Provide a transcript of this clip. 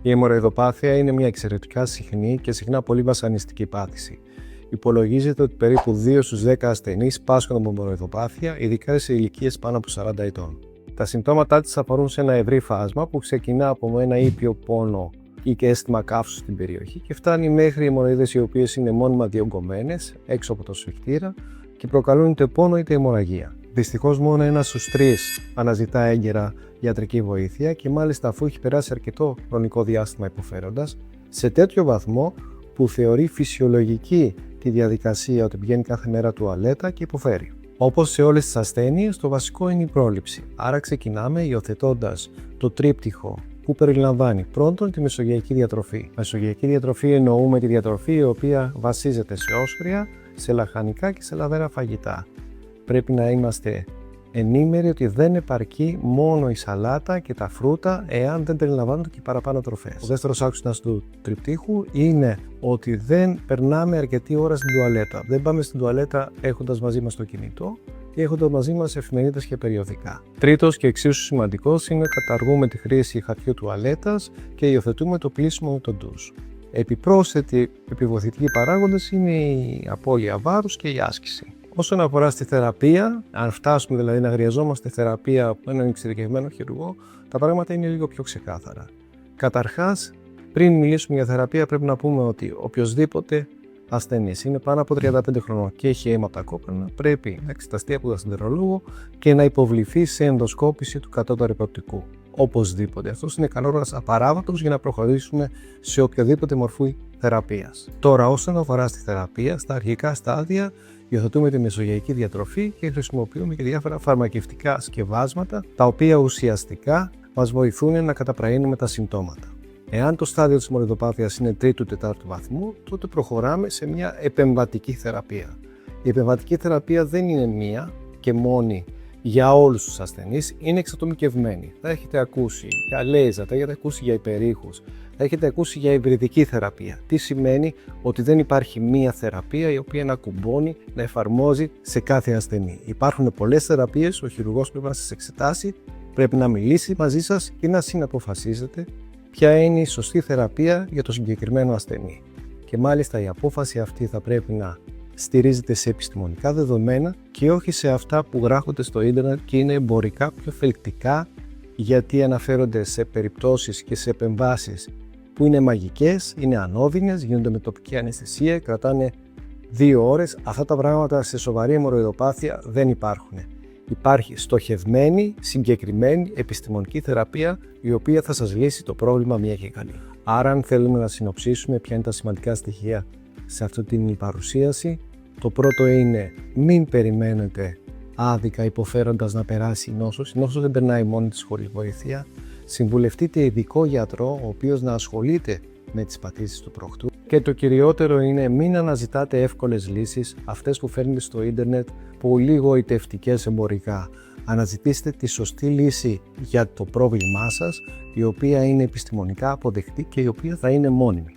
Η αιμορροειδοπάθεια είναι μια εξαιρετικά συχνή και συχνά πολύ βασανιστική πάθηση. Υπολογίζεται ότι περίπου 2 στους 10 ασθενείς πάσχουν από αιμορροειδοπάθεια, ειδικά σε ηλικίες πάνω από 40 ετών. Τα συμπτώματά της αφορούν σε ένα ευρύ φάσμα που ξεκινά από ένα ήπιο πόνο ή και αίσθημα καύσου στην περιοχή και φτάνει μέχρι αιμορροίδες οι οποίες είναι μόνιμα διωγγωμένες έξω από το σφιχτήρα και προκαλούν είτε πόνο είτε αιμορραγία. Δυστυχώς, μόνο 1 στους 3 αναζητά έγκαιρα ιατρική βοήθεια και μάλιστα αφού έχει περάσει αρκετό χρονικό διάστημα υποφέροντας, σε τέτοιο βαθμό που θεωρεί φυσιολογική τη διαδικασία ότι πηγαίνει κάθε μέρα τουαλέτα και υποφέρει. Όπως σε όλες τις ασθένειες, το βασικό είναι η πρόληψη. Άρα ξεκινάμε υιοθετώντας το τρίπτυχο που περιλαμβάνει πρώτον τη μεσογειακή διατροφή. Μεσογειακή διατροφή εννοούμε τη διατροφή η οποία βασίζεται σε όσφρια, σε λαχανικά και σε λαδερά φαγητά. Πρέπει να είμαστε ενήμεροι ότι δεν επαρκεί μόνο η σαλάτα και τα φρούτα εάν δεν περιλαμβάνονται και παραπάνω τροφές. Ο δεύτερος άξονας του τριπτύχου είναι ότι δεν περνάμε αρκετή ώρα στην τουαλέτα. Δεν πάμε στην τουαλέτα έχοντας μαζί μας το κινητό ή έχοντας μαζί μας εφημερίδες και περιοδικά. Τρίτος και εξίσου σημαντικός είναι καταργούμε τη χρήση χαρτιού τουαλέτας και υιοθετούμε το πλύσιμο με τον ντους. Επιπρόσθετοι επιβοηθητικοί παράγοντες είναι η απώλεια βάρους και η άσκηση. Όσον αφορά στη θεραπεία, αν φτάσουμε δηλαδή να χρειαζόμαστε θεραπεία από έναν εξειδικευμένο χειρουργό, τα πράγματα είναι λίγο πιο ξεκάθαρα. Καταρχάς, πριν μιλήσουμε για θεραπεία, πρέπει να πούμε ότι οποιοσδήποτε ασθενής είναι πάνω από 35 χρονών και έχει αίμα από τα κόπρανα, πρέπει να εξεταστεί από γαστρεντερολόγο και να υποβληθεί σε ενδοσκόπηση του κατώτερου υποπτικού. Οπωσδήποτε. Αυτός είναι κανόνας απαράβατος για να προχωρήσουμε σε οποιαδήποτε μορφή θεραπείας. Τώρα, όσον αφορά στη θεραπεία, στα αρχικά στάδια, υιοθετούμε τη μεσογειακή διατροφή και χρησιμοποιούμε και διάφορα φαρμακευτικά σκευάσματα, τα οποία ουσιαστικά μας βοηθούν να καταπραίνουμε τα συμπτώματα. Εάν το στάδιο της αιμορροειδοπάθειας είναι 3ου-4ου βαθμού, τότε προχωράμε σε μια επεμβατική θεραπεία. Η επεμβατική θεραπεία δεν είναι μία και μόνη για όλους τους ασθενείς, είναι εξατομικευμένη. Θα έχετε ακούσει για λέιζερ, θα έχετε ακούσει για υπερήχους, θα έχετε ακούσει για υβριδική θεραπεία. Τι σημαίνει? Ότι δεν υπάρχει μία θεραπεία η οποία να κουμπώνει, να εφαρμόζει σε κάθε ασθενή. Υπάρχουν πολλές θεραπείες, ο χειρουργός πρέπει να σας εξετάσει, πρέπει να μιλήσει μαζί σας και να συναποφασίζετε ποια είναι η σωστή θεραπεία για το συγκεκριμένο ασθενή. Και μάλιστα η απόφαση αυτή θα πρέπει να στηρίζεται σε επιστημονικά δεδομένα και όχι σε αυτά που γράφονται στο ίντερνετ και είναι εμπορικά πιο θελκτικά, γιατί αναφέρονται σε περιπτώσεις και σε επεμβάσεις που είναι μαγικές, είναι ανώδυνες, γίνονται με τοπική αναισθησία, κρατάνε 2 ώρες. Αυτά τα πράγματα σε σοβαρή αιμορροειδοπάθεια δεν υπάρχουν. Υπάρχει στοχευμένη, συγκεκριμένη επιστημονική θεραπεία η οποία θα σας λύσει το πρόβλημα μία και καλή. Άρα, αν θέλουμε να συνοψίσουμε ποια είναι τα σημαντικά στοιχεία σε αυτή την παρουσίαση, το πρώτο είναι μην περιμένετε άδικα υποφέροντας να περάσει η νόσος. Η νόσος δεν περνάει μόνη της χωρίς βοήθεια. Συμβουλευτείτε ειδικό γιατρό, ο οποίος να ασχολείται με τις παθήσεις του προχτού. Και το κυριότερο είναι μην αναζητάτε εύκολες λύσεις, αυτές που φέρνετε στο ίντερνετ, πολύ γοητευτικές εμπορικά. Αναζητήστε τη σωστή λύση για το πρόβλημά σας, η οποία είναι επιστημονικά αποδεκτή και η οποία θα είναι μόνιμη.